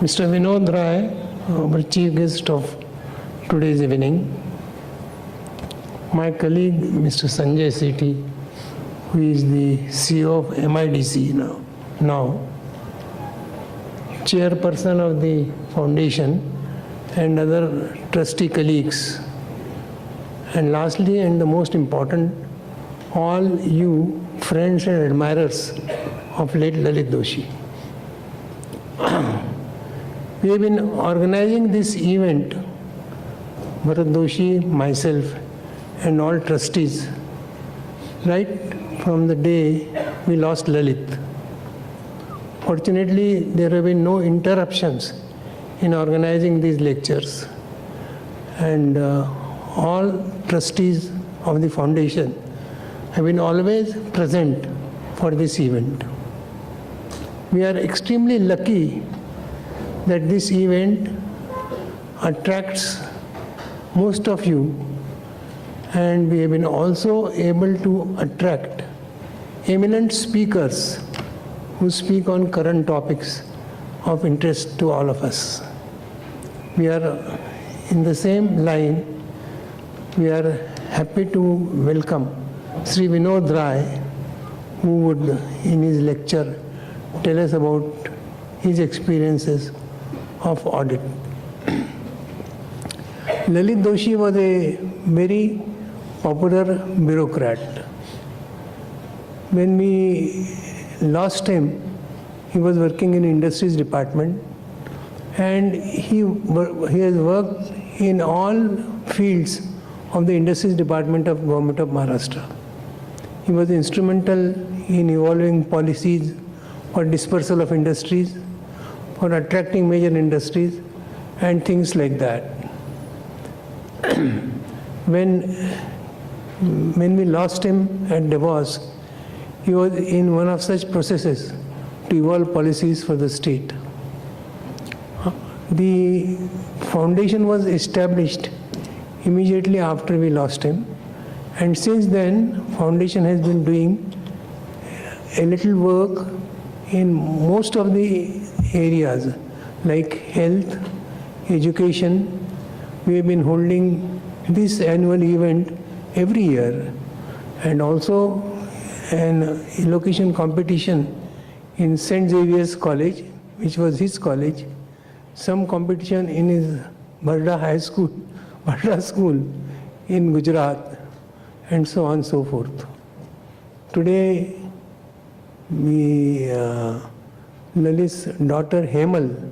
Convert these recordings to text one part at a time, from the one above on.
Mr. Vinod Rai, our chief guest of today's evening, my colleague Mr. Sanjay Sethi, who is the CEO of MIDC now, chairperson of the foundation, and other trustee colleagues. And lastly, and the most important, all you friends and admirers of late Lalit Doshi. We have been organizing this event, Bharat Doshi, myself, and all trustees, right from the day we lost Lalit. Fortunately, there have been no interruptions in organizing these lectures, and all trustees of the foundation have been always present for this event. We are extremely lucky that this event attracts most of you, and we have been also able to attract eminent speakers who speak on current topics of interest to all of us. We are in the same line. We are happy to welcome Sri Vinod Rai, who would in his lecture tell us about his experiences of audit. Lalit Doshi was a very popular bureaucrat. When we lost him, he was working in industries department, and he has worked in all fields of the industries department of Government of Maharashtra. He was instrumental in evolving policies for dispersal of industries, for attracting major industries, and things like that. When we lost him at Davos, he was in one of such processes to evolve policies for the state. The foundation was established immediately after we lost him, and since then, foundation has been doing a little work in most of the areas like health, education. We have been holding this annual event every year, and also an elocution competition in St. Xavier's College, which was his college, some competition in his Bharda High School, Bharda School in Gujarat, and so on and so forth. Today, Lalit's daughter Hemal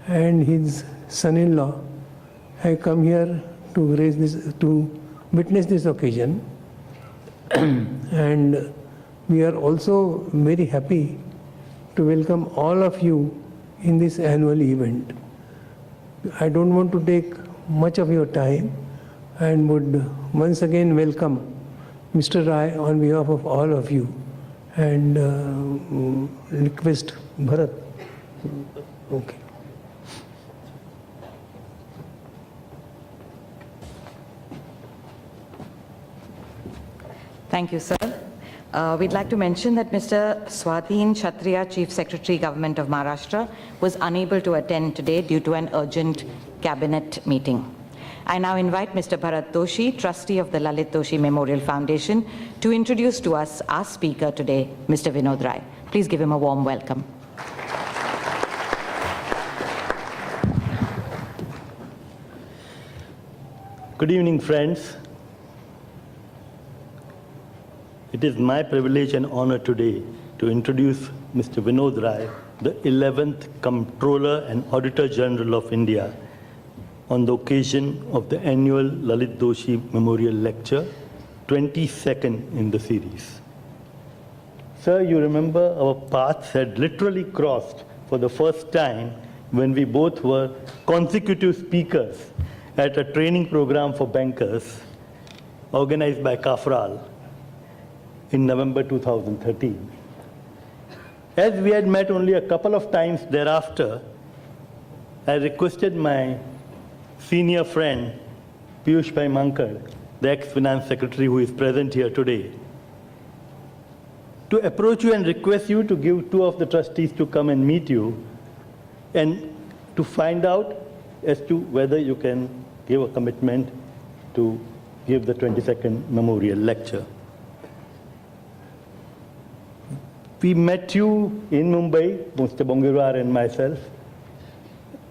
and his son-in-law have come here to witness this occasion. And we are also very happy to welcome all of you in this annual event. I don't want to take much of your time and would once again welcome Mr. Rai on behalf of all of you, and request Bharat. Okay. Thank you, sir. We'd like to mention that Mr. Swadhin Kshatriya, Chief Secretary, Government of Maharashtra, was unable to attend today due to an urgent cabinet meeting. I now invite Mr. Bharat Doshi, Trustee of the Lalit Doshi Memorial Foundation, to introduce to us our speaker today, Mr. Vinod Rai. Please give him a warm welcome. Good evening, friends. It is my privilege and honor today to introduce Mr. Vinod Rai, the 11th Comptroller and Auditor General of India, on the occasion of the annual Lalit Doshi Memorial Lecture, 22nd in the series. Sir, you remember our paths had literally crossed for the first time when we both were consecutive speakers at a training program for bankers organized by Kafral in November 2013. As we had met only a couple of times thereafter, I requested my senior friend, Piyush Bhai Mankad, the ex-finance secretary who is present here today, to approach you and request you to give two of the trustees to come and meet you and to find out as to whether you can give a commitment to give the 22nd memorial lecture. We met you in Mumbai, Mr. Bongirwar and myself,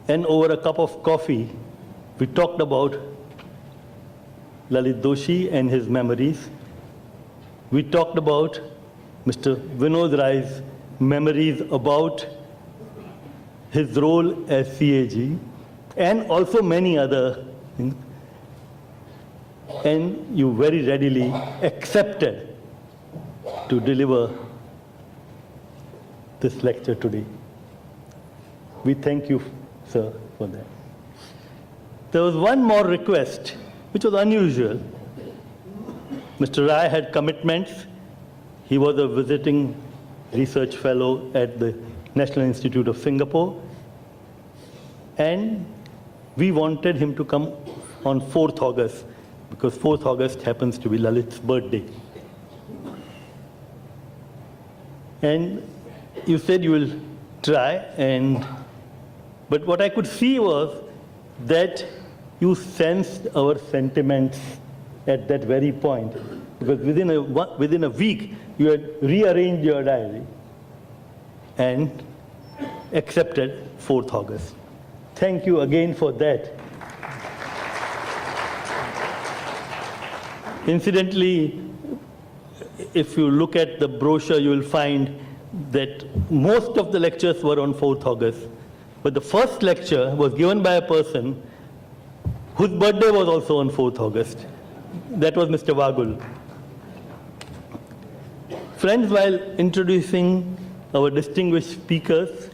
and over a cup of coffee, we talked about Lalit Doshi and his memories. We talked about Mr. Vinod Rai's memories about his role as CAG, and also many other things. And you very readily accepted to deliver this lecture today. We thank you, sir, for that. There was one more request, which was unusual. Mr. Rai had commitments. He was a visiting research fellow at the National Institute of Singapore. And we wanted him to come on 4th August, because 4th August happens to be Lalit's birthday. And you said you will try, but what I could see was that you sensed our sentiments at that very point, because within a week you had rearranged your diary and accepted 4th August. Thank you again for that. Incidentally, if you look at the brochure, you will find that most of the lectures were on 4th August. But the first lecture was given by a person whose birthday was also on 4th August. That was Mr. Wagul. Friends, while introducing our distinguished speakers,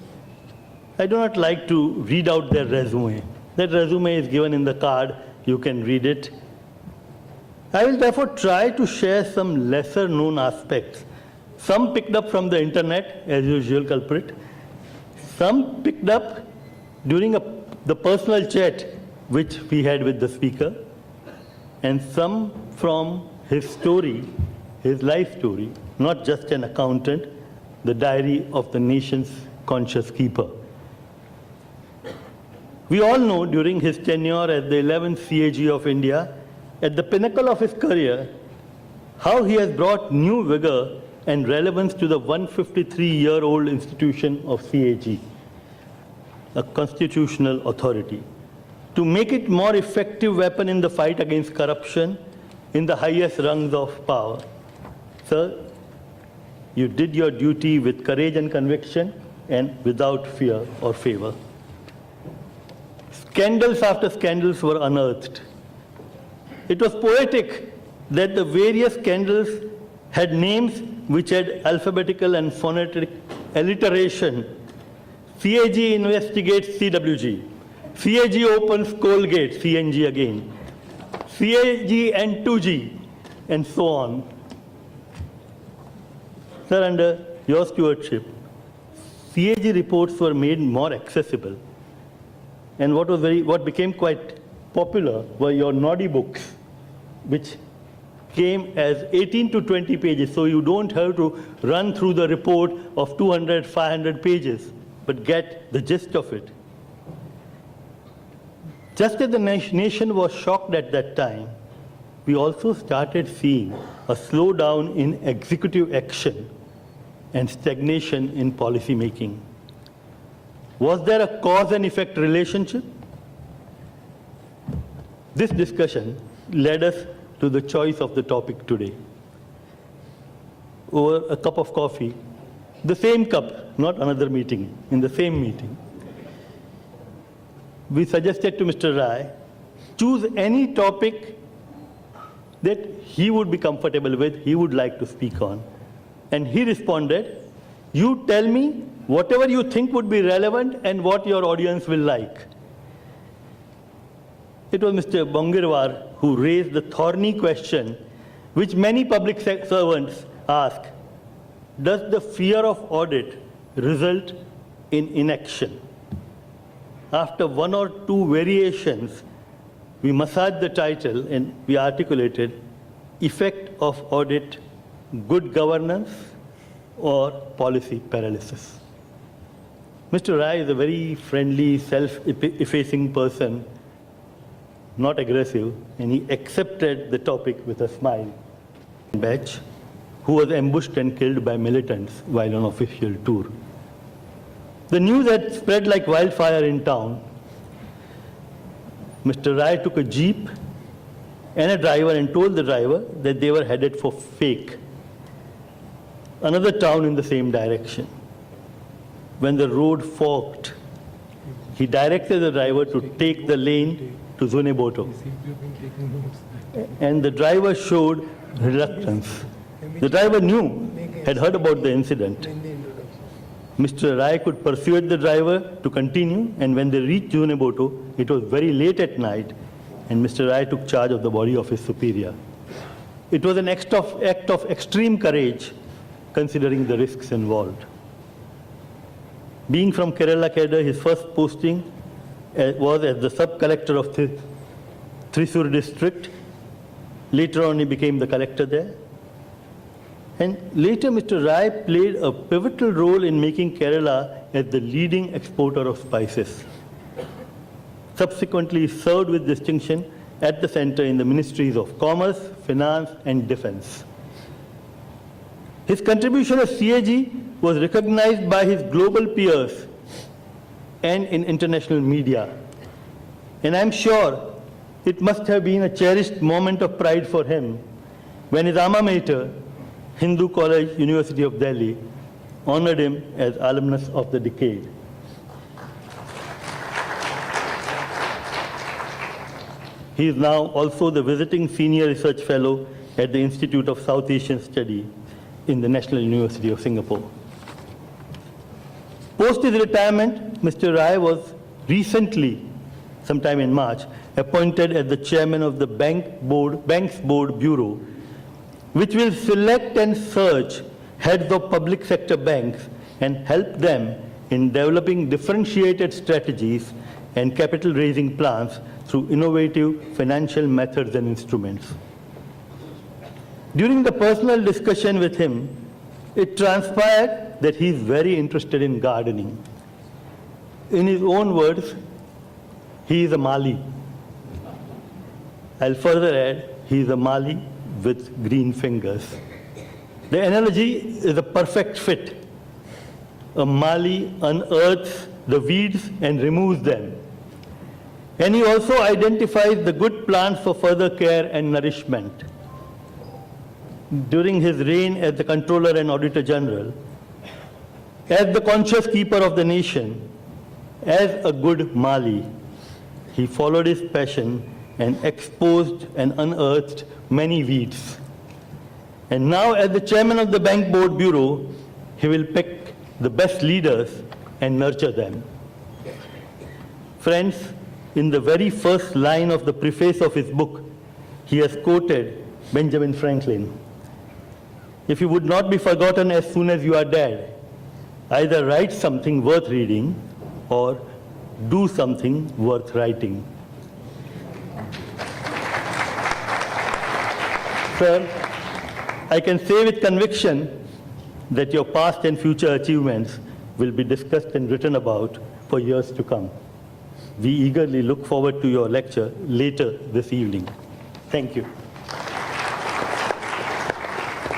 I do not like to read out their resume. That resume is given in the card. You can read it. I will therefore try to share some lesser known aspects. Some picked up from the internet, as usual culprit. Some picked up during the personal chat which we had with the speaker. And some from his story, his life story, not just an accountant, the diary of the nation's conscious keeper. We all know during his tenure as the 11th CAG of India, at the pinnacle of his career, how he has brought new vigor and relevance to the 153-year-old institution of CAG, a constitutional authority, to make it more effective weapon in the fight against corruption in the highest rungs of power. Sir, you did your duty with courage and conviction and without fear or favor. Scandals after scandals were unearthed. It was poetic that the various scandals had names which had alphabetical and phonetic alliteration. CAG investigates CWG. CAG opens Colgate, CNG again. CAG and 2G, and so on. Sir, under your stewardship, CAG reports were made more accessible. And what became quite popular were your Noddy books, which came as 18 to 20 pages, so you don't have to run through the report of 200, 500 pages, but get the gist of it. Just as the nation was shocked at that time, we also started seeing a slowdown in executive action and stagnation in policy making. Was there a cause and effect relationship? This discussion led us to the choice of the topic today. Over a cup of coffee, the same cup, not another meeting, in the same meeting, we suggested to Mr. Rai, choose any topic that he would be comfortable with, he would like to speak on. And he responded, you tell me whatever you think would be relevant and what your audience will like. It was Mr. Bongirwar who raised the thorny question which many public servants ask, does the fear of audit result in inaction? After one or two variations, we massaged the title and we articulated effect of audit, good governance or policy paralysis. Mr. Rai is a very friendly, self-effacing person, not aggressive, and he accepted the topic with a smile. Batch, who was ambushed and killed by militants while on official tour. The news had spread like wildfire in town. Mr. Rai took a jeep and a driver and told the driver that they were headed for Fake, another town in the same direction. When the road forked, he directed the driver to take the lane to Zuneboto. And the driver showed reluctance. The driver had heard about the incident. Mr. Rai could persuade the driver to continue, and when they reached Zuneboto, it was very late at night, and Mr. Rai took charge of the body of his superior. It was an act of extreme courage, considering the risks involved. Being from Kerala cadre, his first posting was as the sub-collector of Thrissur district. Later on, he became the collector there. And later, Mr. Rai played a pivotal role in making Kerala as the leading exporter of spices. Subsequently, he served with distinction at the center in the ministries of Commerce, Finance, and Defense. His contribution as CAG was recognized by his global peers and in international media. And I'm sure it must have been a cherished moment of pride for him when his alma mater, Hindu College, University of Delhi, honored him as Alumnus of the Decade. He is now also the visiting Senior Research Fellow at the Institute of South Asian Study in the National University of Singapore. Post his retirement, Mr. Rai was recently, sometime in March, appointed as the chairman of the Banks Board Bureau, which will select and search heads of public sector banks and help them in developing differentiated strategies and capital raising plans through innovative financial methods and instruments. During the personal discussion with him, it transpired that he is very interested in gardening. In his own words, he is a Mali. I'll further add, he is a Mali with green fingers. The analogy is a perfect fit. A Mali unearths the weeds and removes them. And he also identifies the good plants for further care and nourishment. During his reign as the Controller and Auditor General, as the conscious keeper of the nation, as a good Mali, he followed his passion and exposed and unearthed many weeds. And now, as the chairman of the Bank Board Bureau, he will pick the best leaders and nurture them. Friends, in the very first line of the preface of his book, he has quoted Benjamin Franklin. If you would not be forgotten as soon as you are dead, either write something worth reading or do something worth writing. Sir, I can say with conviction that your past and future achievements will be discussed and written about for years to come. We eagerly look forward to your lecture later this evening. Thank you.